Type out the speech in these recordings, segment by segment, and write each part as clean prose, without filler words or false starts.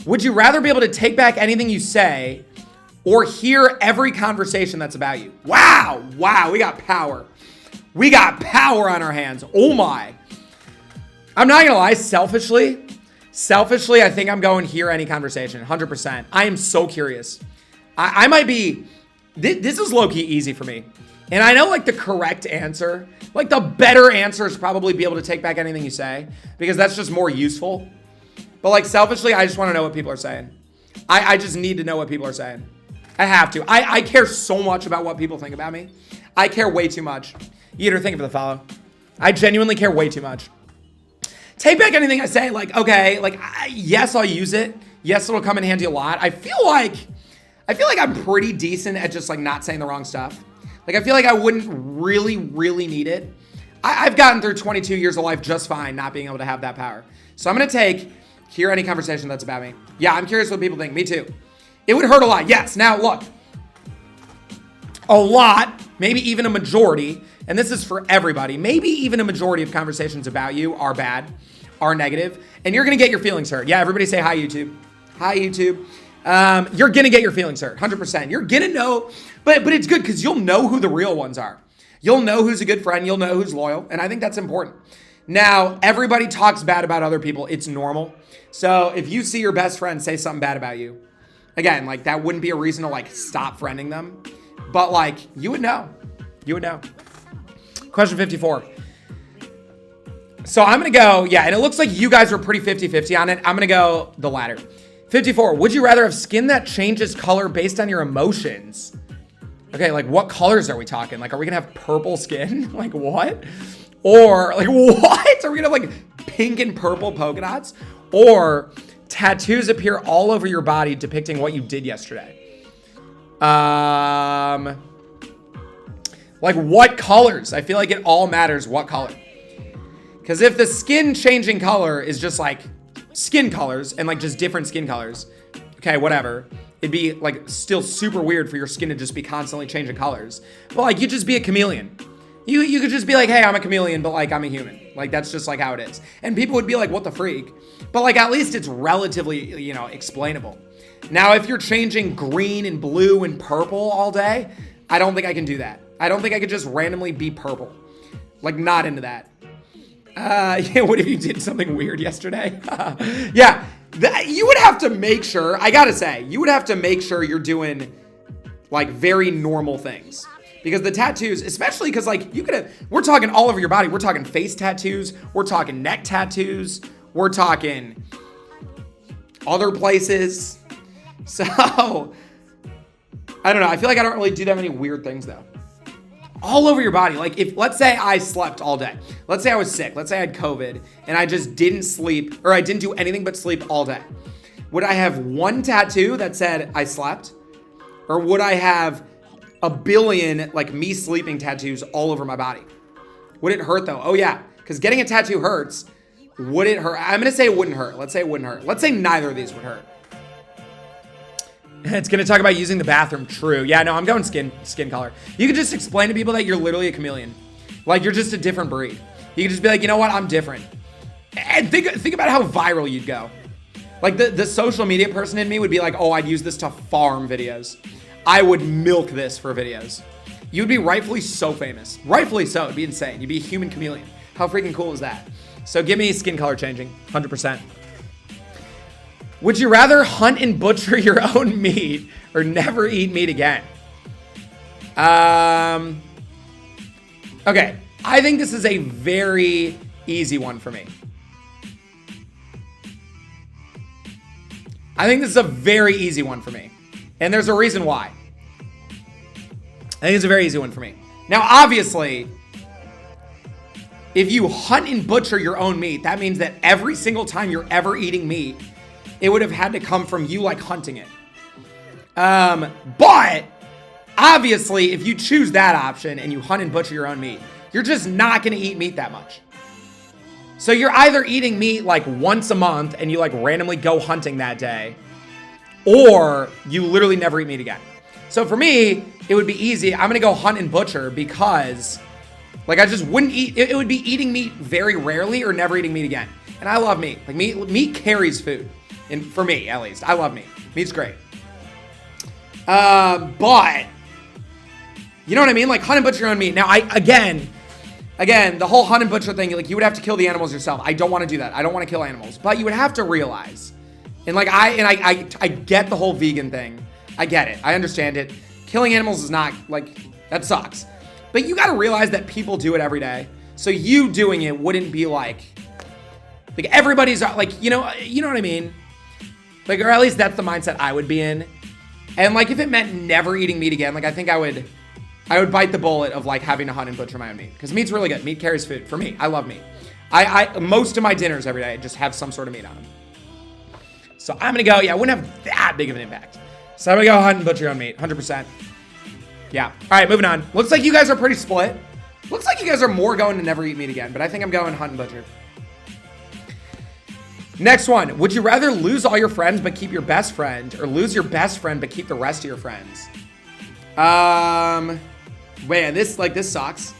Would you rather be able to take back anything you say or hear every conversation that's about you? Wow, we got power. We got power on our hands. Oh my. I'm not gonna lie, selfishly, I think I'm going hear any conversation, 100%. I am so curious. I might be, this is low-key easy for me. And I know like the correct answer, like the better answer is probably be able to take back anything you say because that's just more useful. But like selfishly, I just want to know what people are saying. I just need to know what people are saying. I have to. I care so much about what people think about me. I care way too much. You either think of the follow. I genuinely care way too much. Take back anything I say, like, okay, like, yes, I'll use it. Yes, it'll come in handy a lot. I feel like I'm pretty decent at just like not saying the wrong stuff. Like, I feel like I wouldn't really need it. I've gotten through 22 years of life just fine not being able to have that power. So I'm going to hear any conversation that's about me. Yeah, I'm curious what people think. Me too. It would hurt a lot. Yes. Now, look. A lot, maybe even a majority, and this is for everybody, maybe even a majority of conversations about you are bad, are negative, and you're going to get your feelings hurt. Yeah, everybody say hi, YouTube. Hi, YouTube. You're going to get your feelings hurt, 100%. You're going to know, but it's good because you'll know who the real ones are. You'll know who's a good friend. You'll know who's loyal, and I think that's important. Now, everybody talks bad about other people. It's normal. So if you see your best friend say something bad about you, again, like that wouldn't be a reason to like stop friending them, but like you would know. You would know. Question 54. So I'm going to go, yeah, and it looks like you guys are pretty 50-50 on it. I'm going to go the latter. 54. Would you rather have skin that changes color based on your emotions? Okay, like what colors are we talking? Like, are we going to have purple skin? Like what? Or like what? Are we going to have like pink and purple polka dots? Or tattoos appear all over your body depicting what you did yesterday? Like what colors? I feel like it all matters what color. Because if the skin changing color is just like skin colors and like just different skin colors, okay, whatever. It'd be like still super weird for your skin to just be constantly changing colors. But like you just be a chameleon. You could just be like, hey, I'm a chameleon, but like I'm a human. Like that's just like how it is. And people would be like, what the freak? But like at least it's relatively, you know, explainable. Now, if you're changing green and blue and purple all day, I don't think I can do that. I don't think I could just randomly be purple. Like not into that. Yeah, what if you did something weird yesterday? Yeah, you would have to make sure, I gotta say, you would have to make sure you're doing like very normal things. Because the tattoos, especially because like you could have, we're talking all over your body. We're talking face tattoos. We're talking neck tattoos. We're talking other places. So, I don't know. I feel like I don't really do that many weird things though. All over your body. Like if, let's say I slept all day. Let's say I was sick. Let's say I had COVID and I just didn't sleep or I didn't do anything but sleep all day. Would I have one tattoo that said I slept? Or would I have a billion like me sleeping tattoos all over my body? Would it hurt though? Oh yeah, because getting a tattoo hurts. Would it hurt? I'm gonna say it wouldn't hurt. Let's say it wouldn't hurt. Let's say neither of these would hurt. It's gonna talk about using the bathroom. True. Yeah, no, I'm going skin color. You could just explain to people that you're literally a chameleon. Like you're just a different breed. You could just be like, you know what? I'm different. And think about how viral you'd go. Like the social media person in me would be like, oh, I'd use this to farm videos. I would milk this for videos. You'd be rightfully so famous. Rightfully so. It'd be insane. You'd be a human chameleon. How freaking cool is that? So give me skin color changing, 100%. Would you rather hunt and butcher your own meat or never eat meat again? Okay. I think this is a very easy one for me. And there's a reason why. I think it's a very easy one for me. Now, obviously, if you hunt and butcher your own meat, that means that every single time you're ever eating meat, it would have had to come from you like hunting it. But obviously, if you choose that option and you hunt and butcher your own meat, you're just not going to eat meat that much. So you're either eating meat like once a month and you like randomly go hunting that day, or you literally never eat meat again. So for me, it would be easy. I'm going to go hunt and butcher because like I just wouldn't eat. It would be eating meat very rarely or never eating meat again. And I love meat. Like meat carries food. And for me, at least. I love meat. Meat's great. But, you know what I mean? Like, hunt and butcher your own meat. Now, again, the whole hunt and butcher thing, like, you would have to kill the animals yourself. I don't want to do that. I don't want to kill animals. But you would have to realize, and like, I get the whole vegan thing. I get it. I understand it. Killing animals is not, like, that sucks. But you got to realize that people do it every day. So you doing it wouldn't be like everybody's like, you know what I mean? Like, or at least that's the mindset I would be in. And like, if it meant never eating meat again, like, I think I would bite the bullet of like having to hunt and butcher my own meat, because meat's really good. Meat carries food for me. I love meat. I most of my dinners every day just have some sort of meat on them. So I'm gonna go. Yeah, I wouldn't have that big of an impact. So I'm gonna go hunt and butcher your own meat, 100%. Yeah. All right, moving on. Looks like you guys are pretty split. Looks like you guys are more going to never eat meat again, but I think I'm going hunt and butcher. Next one. Would you rather lose all your friends but keep your best friend, or lose your best friend but keep the rest of your friends? Man, this sucks.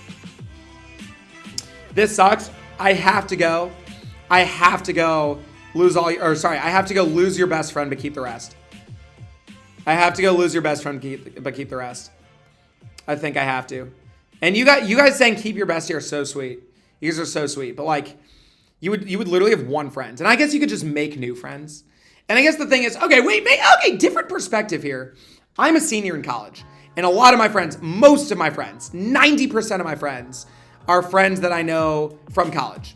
This sucks. I have to go lose your best friend but keep the rest. I have to go lose your best friend but keep the rest. I think I have to. And you guys saying keep your bestie are so sweet. You guys are so sweet. But like, you would literally have one friend. And I guess you could just make new friends. And I guess the thing is, different perspective here. I'm a senior in college. And a lot of my friends, most of my friends, 90% of my friends are friends that I know from college.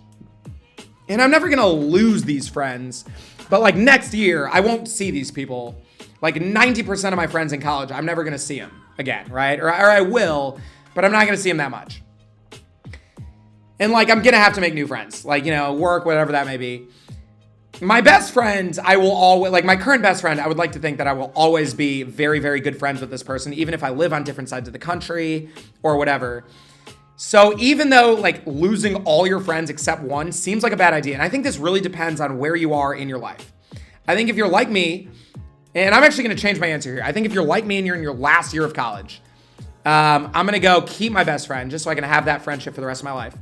And I'm never gonna lose these friends. But like, next year, I won't see these people. Like, 90% of my friends in college, I'm never gonna see them again, right? Or I will, but I'm not gonna see them that much. And like, I'm gonna have to make new friends, like, you know, work, whatever that may be. My best friend, I will always, like my current best friend, I would like to think that I will always be very, very good friends with this person, even if I live on different sides of the country or whatever. So even though like losing all your friends except one seems like a bad idea, and I think this really depends on where you are in your life. I think if you're like me, and I'm actually gonna change my answer here. I think if you're like me and you're in your last year of college, I'm gonna go keep my best friend just so I can have that friendship for the rest of my life.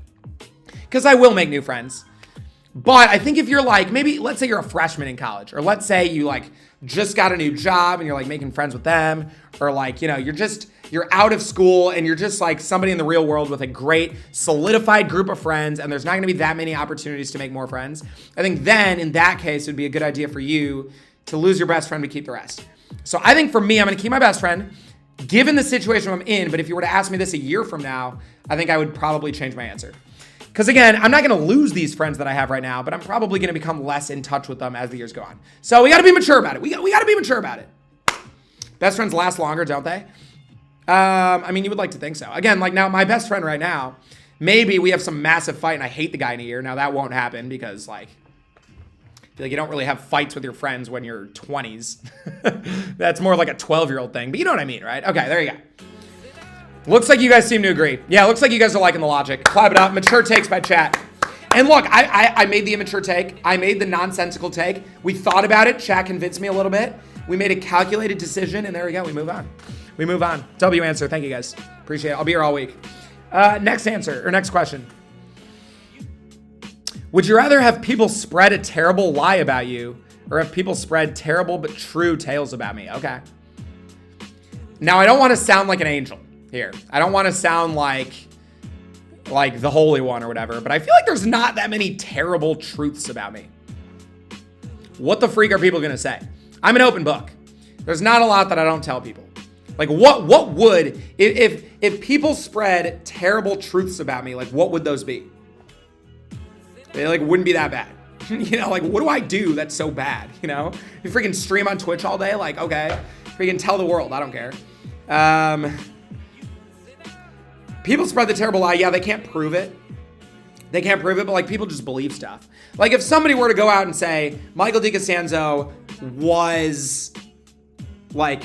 Because I will make new friends. But I think if you're like, maybe let's say you're a freshman in college, or let's say you like just got a new job and you're like making friends with them, or like, you know, you're out of school and you're just like somebody in the real world with a great solidified group of friends, and there's not gonna be that many opportunities to make more friends. I think then in that case, it would be a good idea for you to lose your best friend but keep the rest. So I think for me, I'm gonna keep my best friend, given the situation I'm in. But if you were to ask me this a year from now, I think I would probably change my answer. Because again, I'm not going to lose these friends that I have right now, but I'm probably going to become less in touch with them as the years go on. So we got to be mature about it. We got to be mature about it. Best friends last longer, don't they? I mean, you would like to think so. Again, like now, my best friend right now, maybe we have some massive fight and I hate the guy in a year. Now that won't happen because like, I feel like you don't really have fights with your friends when you're 20s. That's more like a 12-year-old thing, but you know what I mean, right? Okay, there you go. Looks like you guys seem to agree. Yeah, looks like you guys are liking the logic. Clap it up. Mature takes by chat. And look, I made the immature take. I made the nonsensical take. We thought about it. Chat convinced me a little bit. We made a calculated decision, and there we go. We move on. We move on. W answer. Thank you, guys. Appreciate it. I'll be here all week. Next answer, or next question. Would you rather have people spread a terrible lie about you, or have people spread terrible but true tales about me? Okay. Now, I don't want to sound like an angel here. I don't want to sound like the Holy One or whatever, but I feel like there's not that many terrible truths about me. What the freak are people going to say? I'm an open book. There's not a lot that I don't tell people. Like what would, if people spread terrible truths about me, like what would those be? They like wouldn't be that bad. You know, like what do I do that's so bad? You know, you freaking stream on Twitch all day. Like, okay, freaking tell the world. I don't care. People spread the terrible lie. Yeah, they can't prove it. They can't prove it, but like people just believe stuff. Like if somebody were to go out and say Michael DeCostanzo was like,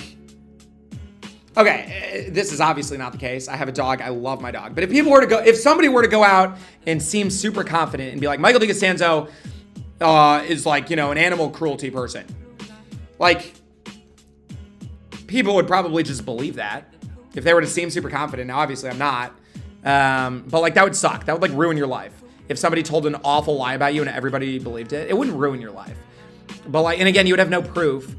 okay, this is obviously not the case. I have a dog. I love my dog. But if somebody were to go out and seem super confident and be like, Michael DeCostanzo is like, you know, an animal cruelty person. Like people would probably just believe that. If they were to seem super confident. Now, obviously I'm not. But like that would suck. That would like ruin your life. If somebody told an awful lie about you and everybody believed it, it wouldn't ruin your life. But like, and again, you would have no proof.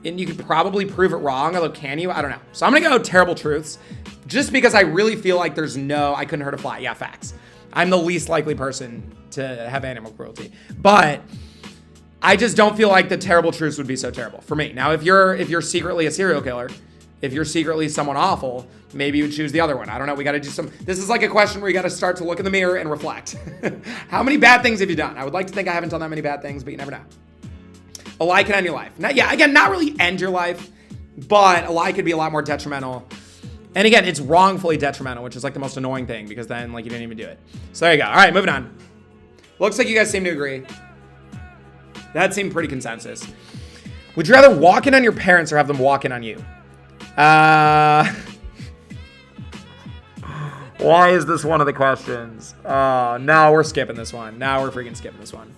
And you could probably prove it wrong, although can you? I don't know. So I'm gonna go terrible truths, just because I really feel like there's no, I couldn't hurt a fly. Yeah, facts. I'm the least likely person to have animal cruelty. But I just don't feel like the terrible truths would be so terrible for me. Now, if you're secretly a serial killer, if you're secretly someone awful, maybe you would choose the other one. I don't know. We got to do some. This is like a question where you got to start to look in the mirror and reflect. How many bad things have you done? I would like to think I haven't done that many bad things, but you never know. A lie can end your life. Now, yeah, again, not really end your life, but a lie could be a lot more detrimental. And again, it's wrongfully detrimental, which is like the most annoying thing because then like you didn't even do it. So there you go. All right, moving on. Looks like you guys seem to agree. That seemed pretty consensus. Would you rather walk in on your parents or have them walk in on you? Why is this one of the questions? No, we're skipping this one. No, we're freaking skipping this one.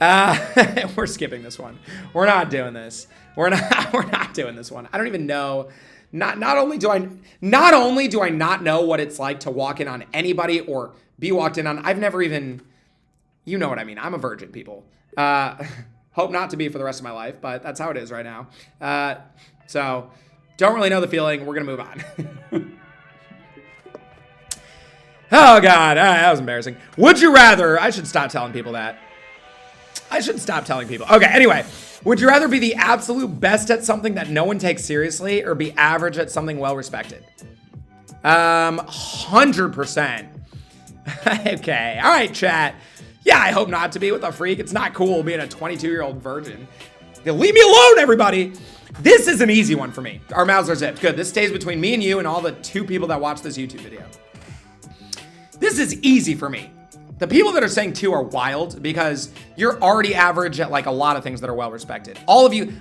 We're skipping this one. We're not doing this. We're not doing this one. I don't even know. Not only do I not know what it's like to walk in on anybody or be walked in on. I've never even, you know what I mean. I'm a virgin, people. Hope not to be for the rest of my life, but that's how it is right now. So don't really know the feeling. We're going to move on. Oh, God. That was embarrassing. Would you rather, I should stop telling people that. Okay, anyway. Would you rather be the absolute best at something that no one takes seriously or be average at something well-respected? 100%. Okay. All right, chat. Yeah, I hope not to be with a freak. It's not cool being a 22-year-old virgin. Leave me alone, everybody. This is an easy one for me. Our mouths are zipped. Good. This stays between me and you and all the 2 people that watch this YouTube video. This is easy for me. The people that are saying 2 are wild because you're already average at like a lot of things that are well respected. All of you,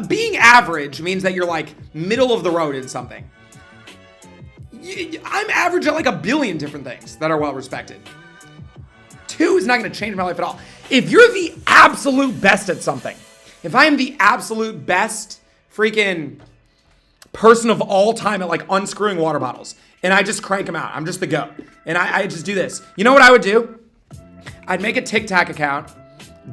being average means that you're like middle of the road in something. I'm average at like a billion different things that are well respected. 2 is not going to change my life at all. If you're the absolute best at something, if I am the absolute best freaking person of all time at like unscrewing water bottles, and I just crank them out, I'm just the GOAT, and I just do this. You know what I would do? I'd make a TikTok account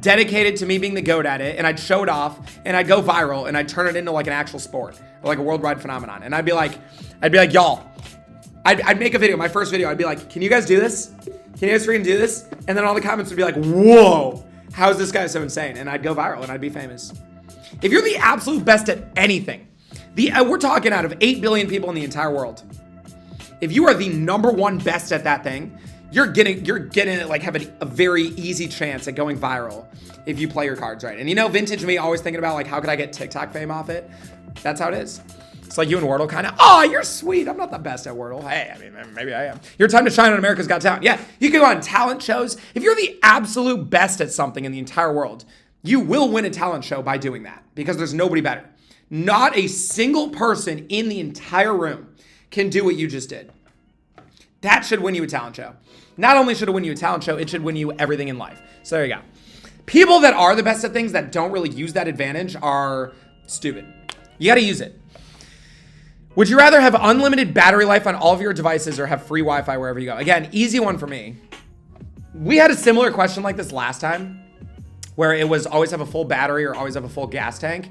dedicated to me being the GOAT at it, and I'd show it off, and I'd go viral, and I'd turn it into like an actual sport, or like a worldwide phenomenon. And I'd be like, y'all, I'd make a video, my first video, I'd be like, can you guys do this? Can you guys freaking do this? And then all the comments would be like, whoa, how is this guy so insane? And I'd go viral and I'd be famous. If you're the absolute best at anything, we're talking out of 8 billion people in the entire world. If you are the number 1 best at that thing, you're getting it, like having a very easy chance at going viral if you play your cards right. And you know, vintage me always thinking about like, how could I get TikTok fame off it? That's how it is. It's like you and Wordle kind of, oh, you're sweet. I'm not the best at Wordle. Hey, I mean, maybe I am. Your time to shine on America's Got Talent. Yeah, you can go on talent shows. If you're the absolute best at something in the entire world, you will win a talent show by doing that because there's nobody better. Not a single person in the entire room can do what you just did. That should win you a talent show. Not only should it win you a talent show, it should win you everything in life. So there you go. People that are the best at things that don't really use that advantage are stupid. You got to use it. Would you rather have unlimited battery life on all of your devices or have free Wi-Fi wherever you go? Again, easy one for me. We had a similar question like this last time where it was always have a full battery or always have a full gas tank.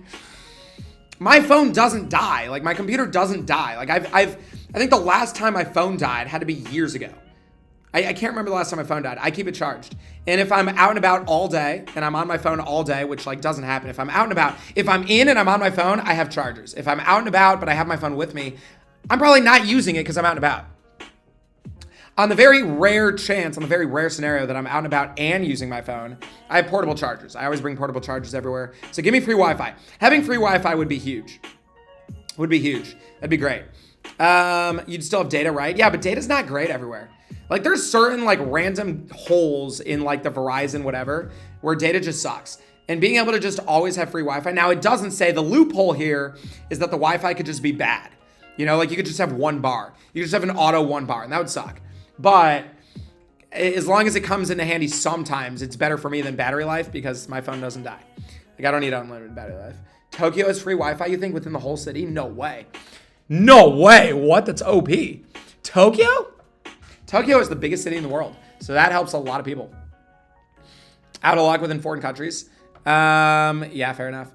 My phone doesn't die. Like my computer doesn't die. Like I think the last time my phone died had to be years ago. I can't remember the last time my phone died. I keep it charged. And if I'm out and about all day and I'm on my phone all day, which like doesn't happen. If I'm out and about, if I'm in and I'm on my phone, I have chargers. If I'm out and about, but I have my phone with me, I'm probably not using it because I'm out and about. On the very rare chance, on the very rare scenario that I'm out and about and using my phone, I have portable chargers. I always bring portable chargers everywhere. So give me free Wi-Fi. Having free Wi-Fi would be huge. Would be huge. That'd be great. You'd still have data, right? Yeah, but data's not great everywhere. Like there's certain like random holes in like the Verizon whatever where data just sucks. And being able to just always have free Wi-Fi. Now it doesn't say, the loophole here is that the Wi-Fi could just be bad. You know, like you could just have 1 bar. You could just have an auto 1 bar and that would suck. But as long as it comes into handy sometimes, it's better for me than battery life because my phone doesn't die. Like I don't need unlimited battery life. Tokyo has free Wi-Fi, you think, within the whole city? No way. No way. What? That's OP. Tokyo? Tokyo is the biggest city in the world. So that helps a lot of people. Out of luck within foreign countries. Yeah, fair enough.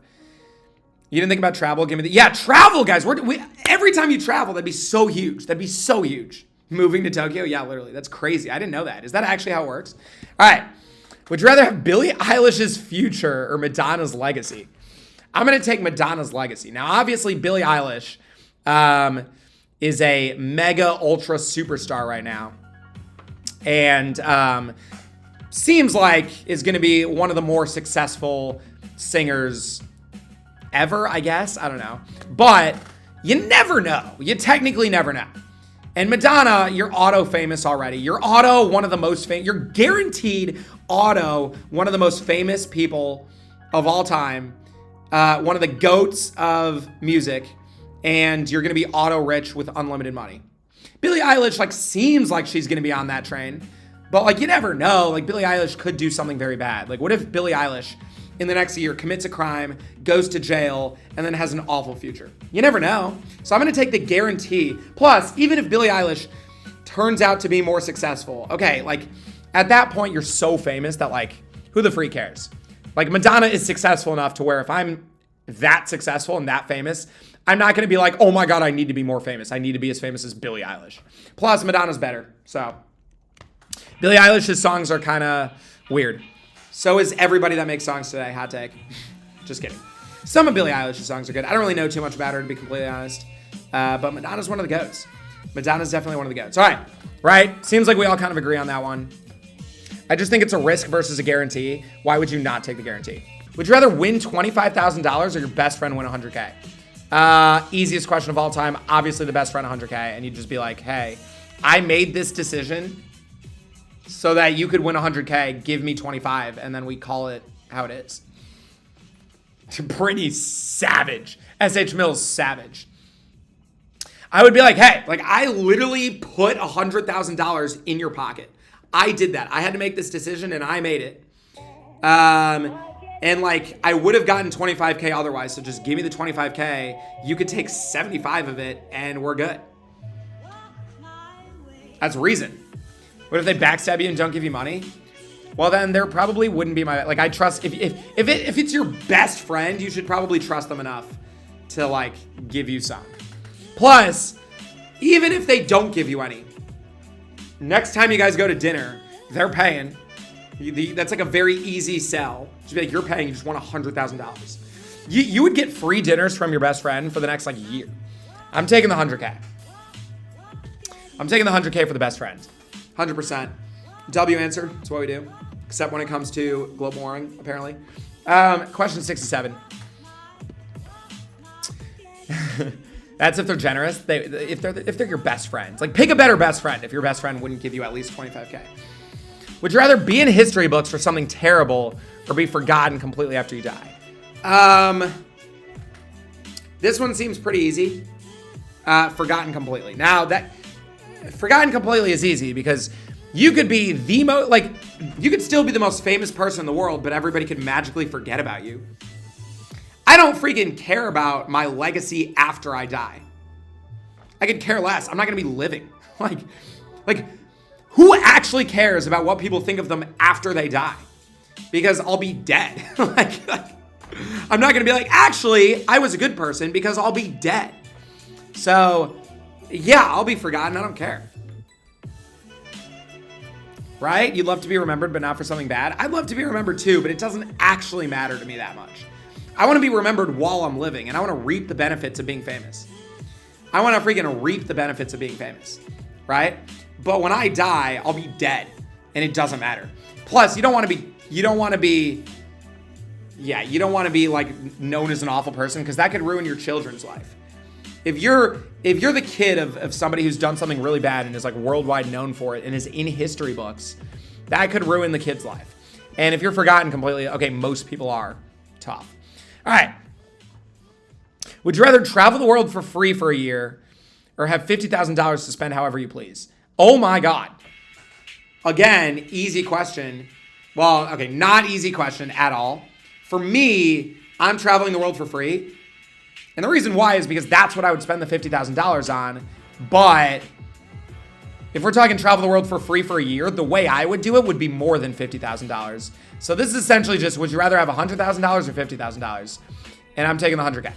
You didn't think about travel? Give me yeah, travel, guys. Every time you travel, that'd be so huge. That'd be so huge. Moving to Tokyo? Yeah, literally. That's crazy. I didn't know that. Is that actually how it works? All right. Would you rather have Billie Eilish's future or Madonna's legacy? I'm going to take Madonna's legacy. Now, obviously, Billie Eilish is a mega ultra superstar right now. And seems like is going to be one of the more successful singers ever, I guess. I don't know. But you never know. You technically never know. And Madonna, you're auto famous already. You're auto one of the most famous. You're guaranteed auto one of the most famous people of all time. One of the goats of music. And you're going to be auto rich with unlimited money. Billie Eilish seems like she's going to be on that train. But you never know. Billie Eilish could do something very bad. What if Billie Eilish in the next year commits a crime, goes to jail, and then has an awful future? You never know. So I'm going to take the guarantee. Plus, even if Billie Eilish turns out to be more successful, okay, at that point, you're so famous that who the freak cares? Madonna is successful enough to where if I'm that successful and that famous, I'm not going to be oh my God, I need to be more famous. I need to be as famous as Billie Eilish. Plus, Madonna's better. So Billie Eilish's songs are kind of weird. So is everybody that makes songs today. Hot take. Just kidding. Some of Billie Eilish's songs are good. I don't really know too much about her, to be completely honest. But Madonna's one of the goats. Madonna's definitely one of the goats. All right. Right? Seems like we all kind of agree on that one. I just think it's a risk versus a guarantee. Why would you not take the guarantee? Would you rather win $25,000 or your best friend win $100K? Easiest question of all time. Obviously the best friend $100K. And you'd just be like, hey, I made this decision so that you could win $100K, give me 25, and then we call it how it is. Pretty savage. S.H. Mills, savage. I would be like, hey, I literally put $100,000 in your pocket. I did that. I had to make this decision, and I made it. And I would have gotten 25K otherwise, so just give me the 25K. You could take 75 of it, and we're good. That's reason. What if they backstab you and don't give you money? Well, then there probably wouldn't be my, I trust, if it's your best friend, you should probably trust them enough to give you some. Plus, even if they don't give you any, next time you guys go to dinner, they're paying. That's a very easy sell. Just be you're paying, you just want $100,000. You would get free dinners from your best friend for the next year. I'm taking the 100K. I'm taking the 100K for the best friend. 100%. W answer. That's what we do. Except when it comes to global warming, apparently. Question 67. That's if they're generous. If they're your best friends. Pick a better best friend if your best friend wouldn't give you at least 25K. Would you rather be in history books for something terrible or be forgotten completely after you die? This one seems pretty easy. Forgotten completely. Now that forgotten completely is easy because you could be the most, you could still be the most famous person in the world, but everybody could magically forget about you. I don't freaking care about my legacy after I die. I could care less. I'm not going to be living. Who actually cares about what people think of them after they die? Because I'll be dead. I'm not going to be actually, I was a good person because I'll be dead. So, yeah, I'll be forgotten. I don't care. Right? You'd love to be remembered, but not for something bad. I'd love to be remembered too, but it doesn't actually matter to me that much. I want to be remembered while I'm living, and I want to reap the benefits of being famous. I want to freaking reap the benefits of being famous, right? But when I die, I'll be dead, and it doesn't matter. Plus, you don't want to be known as an awful person because that could ruin your children's life. If you're the kid of somebody who's done something really bad and is worldwide known for it and is in history books, that could ruin the kid's life. And if you're forgotten completely, okay, most people are. Tough. All right. Would you rather travel the world for free for a year or have $50,000 to spend however you please? Oh my God. Again, easy question. Well, okay, not easy question at all. For me, I'm traveling the world for free. And the reason why is because that's what I would spend the $50,000 on. But If we're talking travel the world for free for a year, the way I would do it would be more than $50,000. So this is essentially just, would you rather have $100,000 or $50,000? And I'm taking the 100K.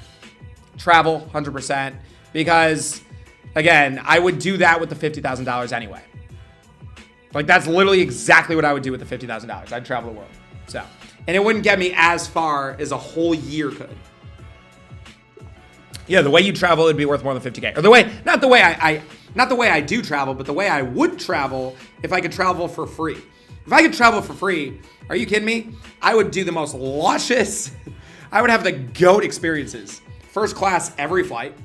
Travel, 100%. Because, again, I would do that with the $50,000 anyway. Like, that's literally exactly what I would do with the $50,000. I'd travel the world. So, and it wouldn't get me as far as a whole year could. Yeah, the way you travel, it'd be worth more than 50K. Or the way, not the way I do travel, but the way I would travel if I could travel for free. If I could travel for free, are you kidding me? I would do the most luscious, I would have the GOAT experiences. First class every flight.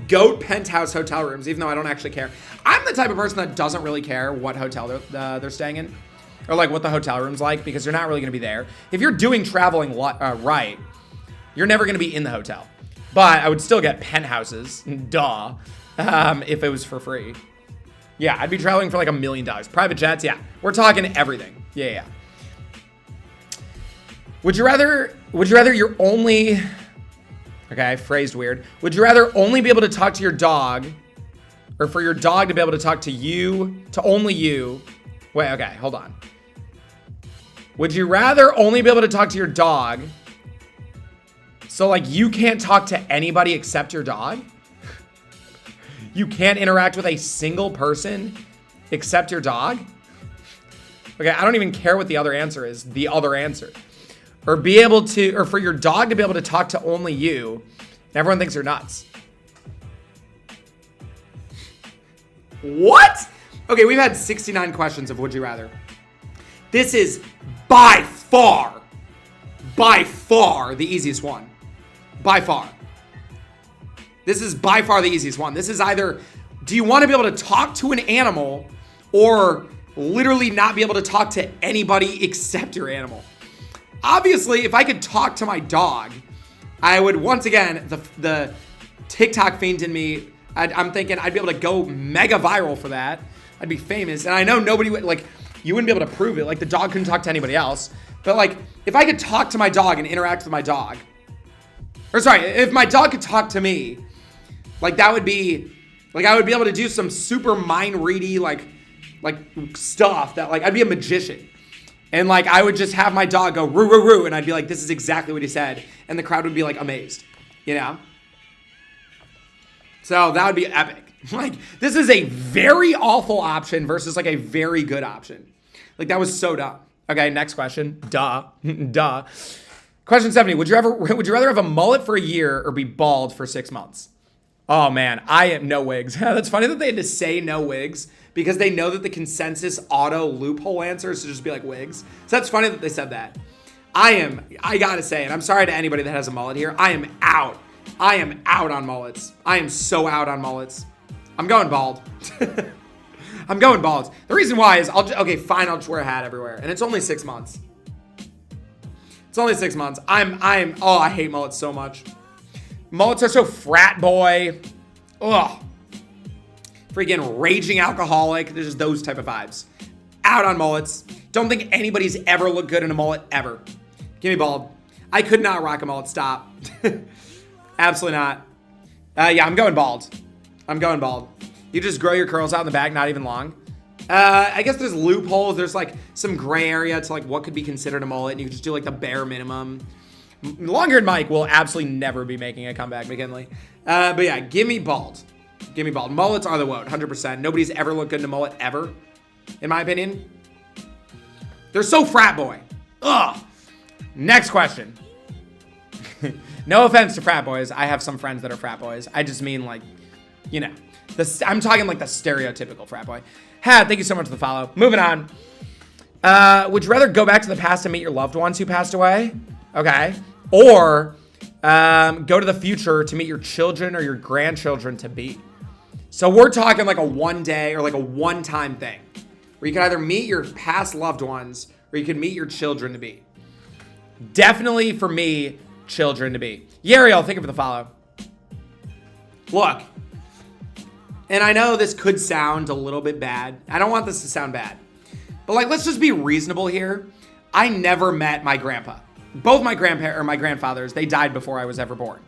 GOAT penthouse hotel rooms, even though I don't actually care. I'm the type of person that doesn't really care what hotel they're staying in. Or like what the hotel room's like, because you're not really going to be there. If you're doing traveling right, you're never going to be in the hotel. But I would still get penthouses, duh, if it was for free. Yeah, I'd be traveling for like $1 million. Private jets, yeah. We're talking everything. Yeah. Would you rather you're only, okay, phrased weird. Would you rather only be able to talk to your dog, or for your dog to be able to talk to you, to only you? Wait, okay, hold on. Would you rather only be able to talk to your dog, so like you can't talk to anybody except your dog? You can't interact with a single person except your dog? Okay, I don't even care what the other answer is, the other answer. Or be able to, or for your dog to be able to talk to only you, and everyone thinks you're nuts. What? Okay, we've had 69 questions of Would You Rather. This is by far the easiest one. By far. This is by far the easiest one. This is either, do you want to be able to talk to an animal or literally not be able to talk to anybody except your animal? Obviously, if I could talk to my dog, I would, once again, the TikTok fiend in me, I'm thinking I'd be able to go mega viral for that. I'd be famous. And I know nobody would, like, you wouldn't be able to prove it. Like, the dog couldn't talk to anybody else. But, like, if I could talk to my dog and interact with my dog, or sorry, if my dog could talk to me, like, that would be, like, I would be able to do some super mind-ready, like stuff that, like, I'd be a magician. And, like, I would just have my dog go, roo, roo, roo, and I'd be like, this is exactly what he said. And the crowd would be, like, amazed, you know? So that would be epic. Like, this is a very awful option versus, like, a very good option. Like, that was so dumb. Okay, next question. Duh. Duh. Question 70. Would you rather have a mullet for a year or be bald for 6 months? Oh, man. I am no wigs. That's funny that they had to say no wigs because they know that the consensus auto loophole answer is to just be like wigs. So that's funny that they said that. I gotta say, and I'm sorry to anybody that has a mullet here, I am out. I am out on mullets. I am so out on mullets. I'm going bald. I'm going bald. The reason why is, okay, fine, I'll just wear a hat everywhere. And it's only 6 months. It's only 6 months. Oh, I hate mullets so much. Mullets are so frat boy. Ugh. Freaking raging alcoholic. There's just those type of vibes. Out on mullets. Don't think anybody's ever looked good in a mullet, ever. Give me bald. I could not rock a mullet. Stop. Absolutely not. Yeah, I'm going bald. I'm going bald. You just grow your curls out in the back, not even long. I guess there's loopholes. There's like some gray area to like what could be considered a mullet, and you can just do like the bare minimum. Long-haired Mike will absolutely never be making a comeback, McKinley. But yeah, give me bald. Give me bald. Mullets are the vote, 100%. Nobody's ever looked good in a mullet, ever, in my opinion. They're so frat boy. Ugh. Next question. No offense to frat boys. I have some friends that are frat boys. I just mean like, you know, I'm talking like the stereotypical frat boy. Thank you so much for the follow. Moving on. Would you rather go back to the past and meet your loved ones who passed away? Okay. Or go to the future to meet your children or your grandchildren to be. So we're talking like a one day or like a one-time thing where you can either meet your past loved ones or you can meet your children to be. Definitely for me, children to be. Yariel, thank you for the follow. Look, and I know this could sound a little bit bad. I don't want this to sound bad. But like, let's just be reasonable here. I never met my grandpa. Both my grandfathers, they died before I was ever born.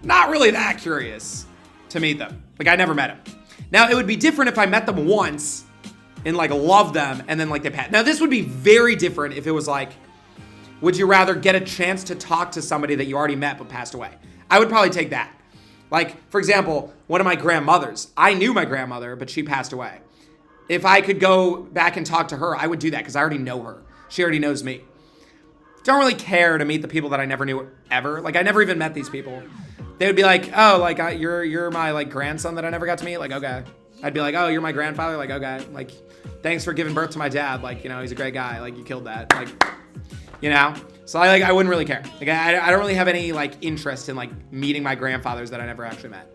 Not really that curious to meet them. Like, I never met him. Now, it would be different if I met them once and like loved them and then like they passed. Now, this would be very different if it was like, would you rather get a chance to talk to somebody that you already met but passed away? I would probably take that. Like, for example, one of my grandmothers. I knew my grandmother, but she passed away. If I could go back and talk to her, I would do that because I already know her. She already knows me. Don't really care to meet the people that I never knew ever. Like, I never even met these people. They would be like, oh, like, you're my, like, grandson that I never got to meet? Like, okay. I'd be like, oh, you're my grandfather? Like, okay. Like, thanks for giving birth to my dad. Like, you know, he's a great guy. Like, you killed that. Like, you know? So, I wouldn't really care. Like, I don't really have any, like, interest in, like, meeting my grandfathers that I never actually met.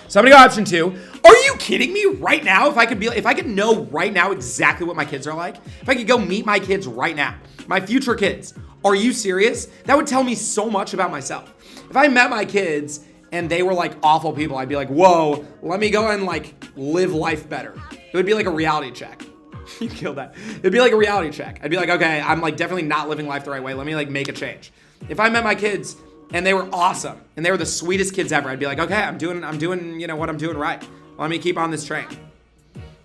So I'm gonna go option 2. Are you kidding me? Right now, if I could know right now exactly what my kids are like, if I could go meet my kids right now, my future kids, are you serious? That would tell me so much about myself. If I met my kids and they were like awful people, I'd be like, whoa, let me go and like live life better. It would be like a reality check. You killed that. It'd be like a reality check. I'd be like, okay, I'm like definitely not living life the right way. Let me like make a change. If I met my kids and they were awesome and they were the sweetest kids ever, I'd be like, okay, I'm doing, you know, what I'm doing right. Let me keep on this train.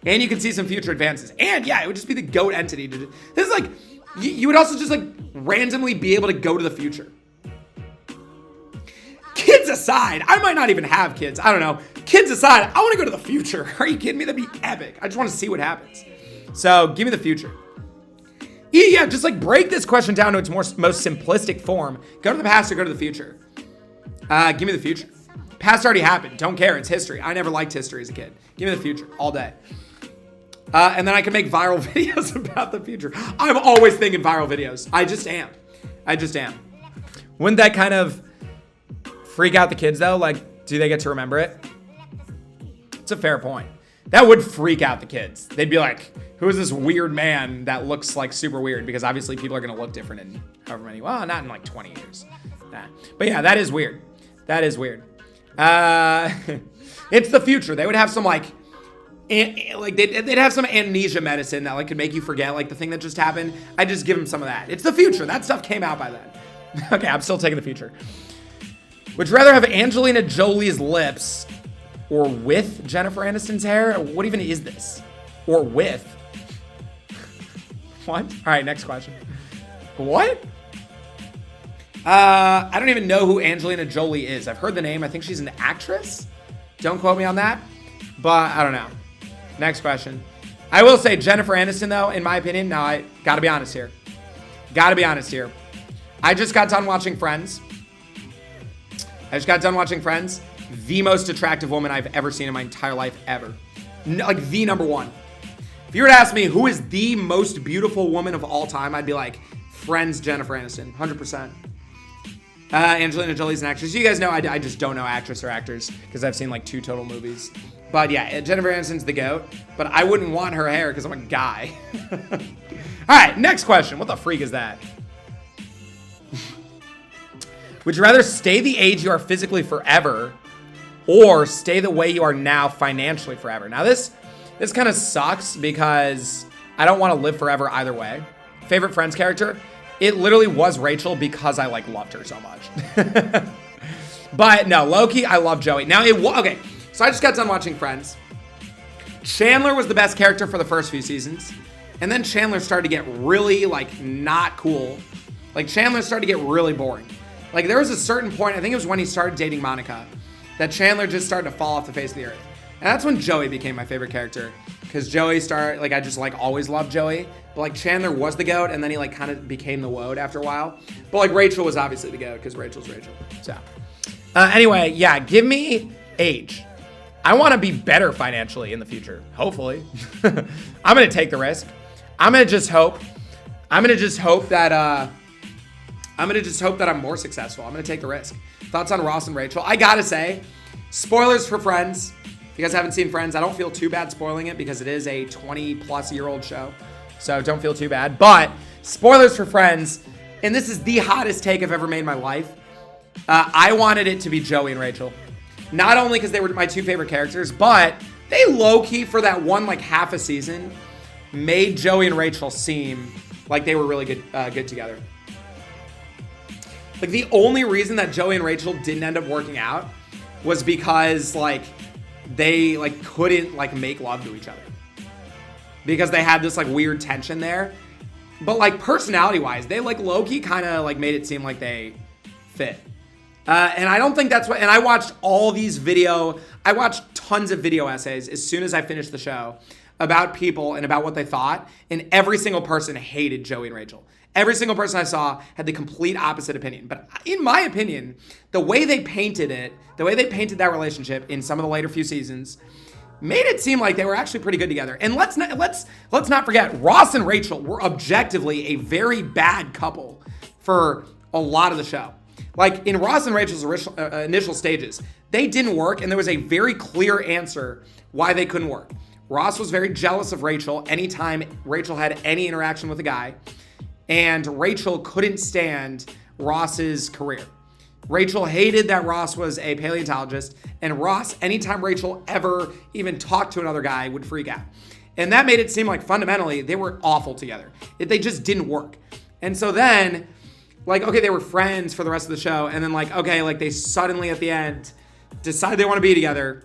And you can see some future advances. And yeah, it would just be the GOAT entity. This is like, you would also just like randomly be able to go to the future. Kids aside, I might not even have kids. I don't know. Kids aside, I want to go to the future. Are you kidding me? That'd be epic. I just want to see what happens. So give me the future. Yeah, just like break this question down to its most simplistic form. Go to the past or go to the future. Give me the future. Past already happened. Don't care. It's history. I never liked history as a kid. Give me the future all day. And then I can make viral videos about the future. I'm always thinking viral videos. I just am. Wouldn't that kind of freak out the kids though? Like, do they get to remember it? It's a fair point. That would freak out the kids. They'd be like, who is this weird man that looks like super weird? Because obviously people are going to look different in however many, well, not in like 20 years. Nah. But yeah, that is weird. It's the future. They would have some like they'd have some amnesia medicine that like could make you forget like the thing that just happened. I just give them some of that. It's the future. That stuff came out by then. Okay, I'm still taking the future. Would you rather have Angelina Jolie's lips or with Jennifer Aniston's hair? What even is this? Or with? What? All right, next question. What? I don't even know who Angelina Jolie is. I've heard the name. I think she's an actress. Don't quote me on that. But I don't know. Next question. I will say Jennifer Aniston, though, in my opinion. Now, I gotta be honest here. I just got done watching Friends. The most attractive woman I've ever seen in my entire life, ever. Like, the number one. If you were to ask me who is the most beautiful woman of all time, I'd be like, Friends, Jennifer Aniston, 100%. Angelina Jolie's an actress. You guys know I just don't know actress or actors because I've seen like 2 total movies. But yeah, Jennifer Aniston's the GOAT. But I wouldn't want her hair because I'm a guy. All right, next question. What the freak is that? Would you rather stay the age you are physically forever or stay the way you are now financially forever? Now this kind of sucks because I don't want to live forever either way. Favorite Friends character? It literally was Rachel because I like loved her so much. But no, low-key, I love Joey. Now okay, so I just got done watching Friends. Chandler was the best character for the first few seasons. And then Chandler started to get really like not cool. Like Chandler started to get really boring. Like there was a certain point, I think it was when he started dating Monica, that Chandler just started to fall off the face of the earth. And that's when Joey became my favorite character. Because Joey started, like I just like always loved Joey. But like Chandler was the GOAT and then he like kind of became the woad after a while. But like Rachel was obviously the GOAT because Rachel's Rachel. So anyway, yeah, give me age. I want to be better financially in the future. Hopefully. I'm going to take the risk. I'm going to just hope that I'm more successful. I'm going to take the risk. Thoughts on Ross and Rachel? I got to say, spoilers for Friends. If you guys haven't seen Friends, I don't feel too bad spoiling it because it is a 20-plus-year-old show. So don't feel too bad. But spoilers for Friends, and this is the hottest take I've ever made in my life. I wanted it to be Joey and Rachel. Not only because they were my 2 favorite characters, but they low-key, for that one like half a season, made Joey and Rachel seem like they were really good together. Like the only reason that Joey and Rachel didn't end up working out was because like they like couldn't like make love to each other because they had this like weird tension there. But like personality wise, they like low-key kind of like made it seem like they fit. And I don't think that's what, and I watched I watched tons of video essays as soon as I finished the show about people and about what they thought. And every single person hated Joey and Rachel. Every single person I saw had the complete opposite opinion. But in my opinion, the way they painted it, the way they painted that relationship in some of the later few seasons, made it seem like they were actually pretty good together. And let's not forget, Ross and Rachel were objectively a very bad couple for a lot of the show. Like in Ross and Rachel's initial stages, they didn't work, and there was a very clear answer why they couldn't work. Ross was very jealous of Rachel anytime Rachel had any interaction with a guy, and Rachel couldn't stand Ross's career. Rachel hated that Ross was a paleontologist, and Ross, anytime Rachel ever even talked to another guy, would freak out. And that made it seem like fundamentally they were awful together. They just didn't work. And so then, like, okay, they were friends for the rest of the show, and then like, okay, like they suddenly at the end decide they want to be together.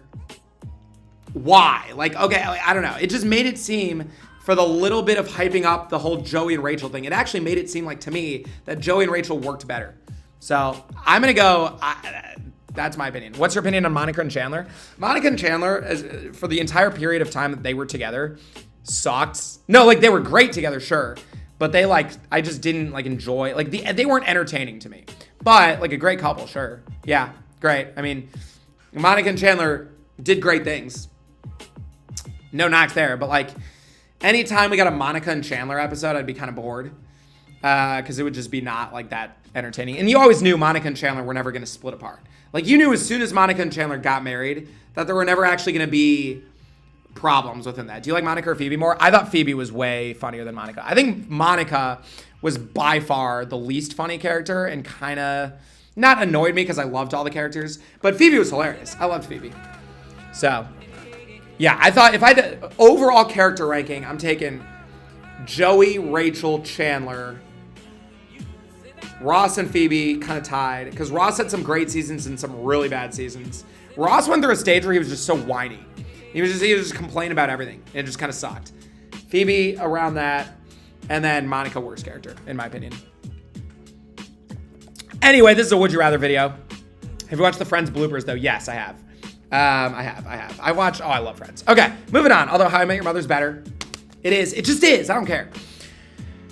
Why? Like, okay, like, I don't know. It just made it seem, for the little bit of hyping up the whole Joey and Rachel thing, it actually made it seem like to me that Joey and Rachel worked better. So I'm going to go, that's my opinion. What's your opinion on Monica and Chandler? Monica and Chandler, for the entire period of time that they were together, sucked. No, like they were great together, sure. But they like, I just didn't like enjoy, like they weren't entertaining to me. But like a great couple, sure. Yeah, great. I mean, Monica and Chandler did great things. No knocks there, but like anytime we got a Monica and Chandler episode, I'd be kind of bored. Because it would just be not like that entertaining. And you always knew Monica and Chandler were never going to split apart. Like you knew as soon as Monica and Chandler got married that there were never actually going to be problems within that. Do you like Monica or Phoebe more? I thought Phoebe was way funnier than Monica. I think Monica was by far the least funny character and kind of not annoyed me because I loved all the characters. But Phoebe was hilarious. I loved Phoebe. So, yeah, I thought if I did overall character ranking, I'm taking Joey, Rachel, Chandler, Ross and Phoebe kind of tied because Ross had some great seasons and some really bad seasons. Ross went through a stage where he was just so whiny. He was just complaining about everything. It just kind of sucked. Phoebe around that, and then Monica, worst character, in my opinion. Anyway, this is a Would You Rather video. Have you watched the Friends bloopers, though? Yes, I have. I have. I love Friends. Okay, moving on. Although How I Met Your Mother's better. It is. It just is. I don't care.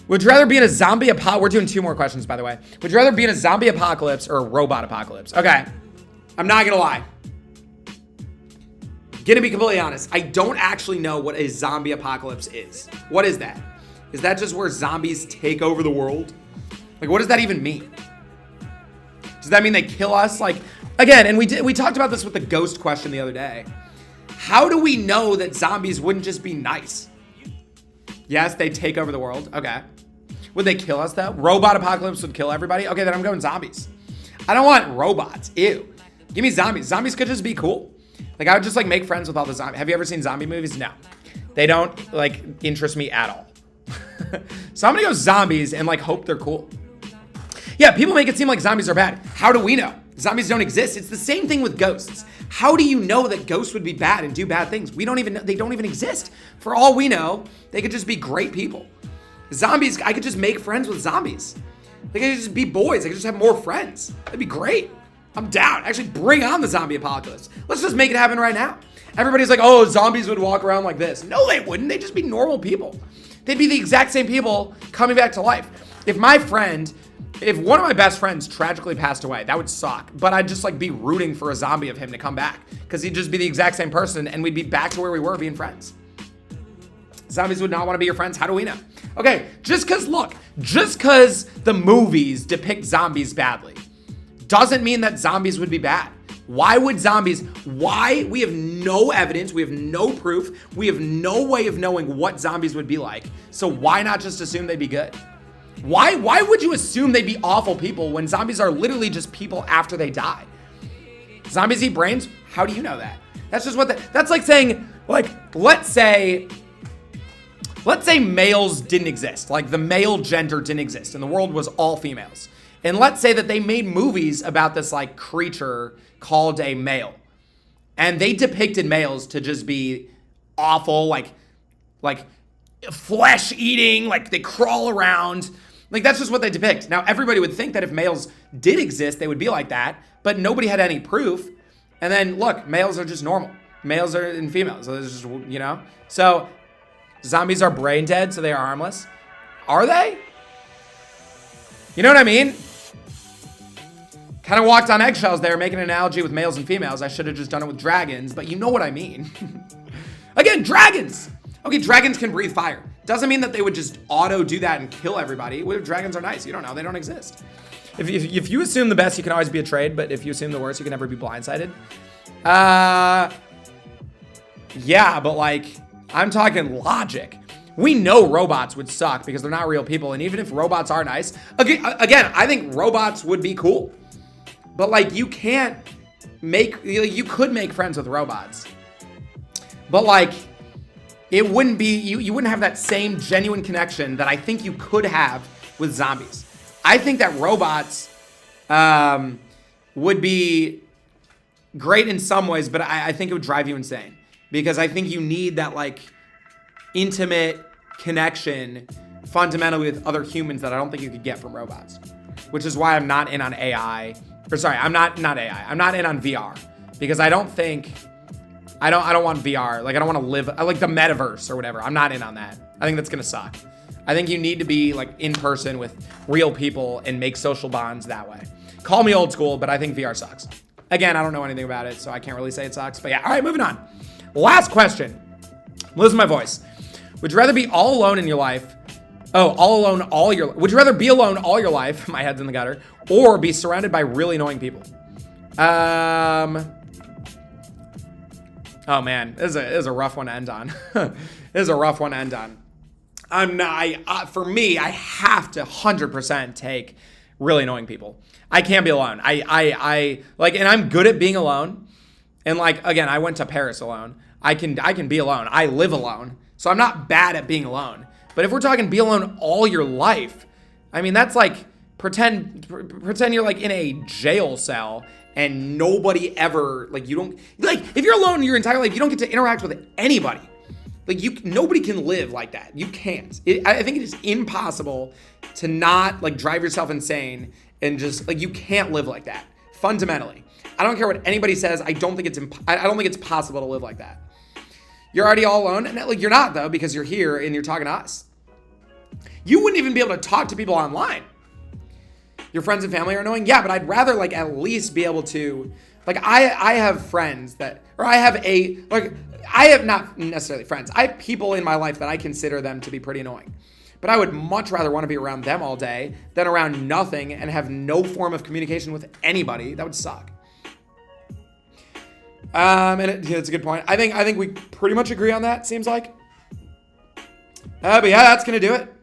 Would you rather be in a zombie apocalypse? We're doing 2 more questions, by the way. Would you rather be in a zombie apocalypse or a robot apocalypse? Okay. I'm not going to lie. Gonna be completely honest. I don't actually know what a zombie apocalypse is. What is that? Is that just where zombies take over the world? Like, what does that even mean? Does that mean they kill us? Like, again, and we talked about this with the ghost question the other day. How do we know that zombies wouldn't just be nice? Yes, they take over the world. Okay. Would they kill us, though? Robot apocalypse would kill everybody? Okay, then I'm going zombies. I don't want robots. Ew. Give me zombies. Zombies could just be cool. Like, I would just, like, make friends with all the zombies. Have you ever seen zombie movies? No. They don't, like, interest me at all. So I'm going to go zombies and, like, hope they're cool. Yeah, people make it seem like zombies are bad. How do we know? Zombies don't exist. It's the same thing with ghosts. How do you know that ghosts would be bad and do bad things? We don't even know. They don't even exist. For all we know, they could just be great people. Zombies, I could just make friends with zombies. They could just be boys. I could just have more friends. That'd be great. I'm down. Actually, bring on the zombie apocalypse. Let's just make it happen right now. Everybody's like, oh, zombies would walk around like this. No, they wouldn't. They'd just be normal people. They'd be the exact same people coming back to life. If one of my best friends tragically passed away, that would suck. But I'd just like be rooting for a zombie of him to come back because he'd just be the exact same person and we'd be back to where we were being friends. Zombies would not want to be your friends. How do we know? Okay, just because the movies depict zombies badly doesn't mean that zombies would be bad. Why? We have no evidence, we have no proof, we have no way of knowing what zombies would be like. So why not just assume they'd be good? Why would you assume they'd be awful people when zombies are literally just people after they die? Zombies eat brains? How do you know that? That's just that's like saying, like, let's say males didn't exist. Like the male gender didn't exist and the world was all females. And let's say that they made movies about this like creature called a male. And they depicted males to just be awful, like flesh eating, like they crawl around. Like that's just what they depict. Now everybody would think that if males did exist, they would be like that, but nobody had any proof. And then look, males are just normal. Males are and females. So there's just, So zombies are brain dead, so they are harmless. Are they? You know what I mean? Kind of walked on eggshells there, making an analogy with males and females. I should have just done it with dragons, but you know what I mean. Again, dragons. Okay, dragons can breathe fire. Doesn't mean that they would just auto do that and kill everybody. What if dragons are nice? You don't know. They don't exist. If you assume the best, you can always be betrayed, but if you assume the worst, you can never be blindsided. Yeah, but like, I'm talking logic. We know robots would suck because they're not real people, and even if robots are nice, again, I think robots would be cool. But like, you could make friends with robots. But like, it wouldn't be, you wouldn't have that same genuine connection that I think you could have with zombies. I think that robots would be great in some ways, but I think it would drive you insane. Because I think you need that like intimate connection fundamentally with other humans that I don't think you could get from robots. Which is why I'm not in on AI. Or sorry, I'm not AI. I'm not in on VR. Because I don't want VR. Like I don't want to live like the metaverse or whatever. I'm not in on that. I think that's gonna suck. I think you need to be like in person with real people and make social bonds that way. Call me old school, but I think VR sucks. Again, I don't know anything about it, so I can't really say it sucks. But yeah, all right, moving on. Last question. Listen to my voice. Would you rather be all alone in your life? Would you rather be alone all your life? My head's in the gutter. Or be surrounded by really annoying people? Oh man, this is a rough one to end on. This is a rough one to end on. For me, I have to 100% take really annoying people. I can't be alone. I like, and I'm good at being alone. And like, again, I went to Paris alone. I can be alone. I live alone. So I'm not bad at being alone. But if we're talking be alone all your life, I mean, that's like pretend you're like in a jail cell and nobody ever, like you don't, like if you're alone your entire life, you don't get to interact with anybody. Like nobody can live like that. You can't. I think it is impossible to not like drive yourself insane and just like, you can't live like that fundamentally. I don't care what anybody says. I don't think it's possible to live like that. You're already all alone, and like you're not though, because you're here and you're talking to us. You wouldn't even be able to talk to people online. Your friends and family are annoying, yeah, but I'd rather like at least be able to, like I have friends that, or I have not necessarily friends. I have people in my life that I consider them to be pretty annoying. But I would much rather want to be around them all day than around nothing and have no form of communication with anybody. That would suck. And it's a good point. I think we pretty much agree on that, seems like. But yeah, that's going to do it.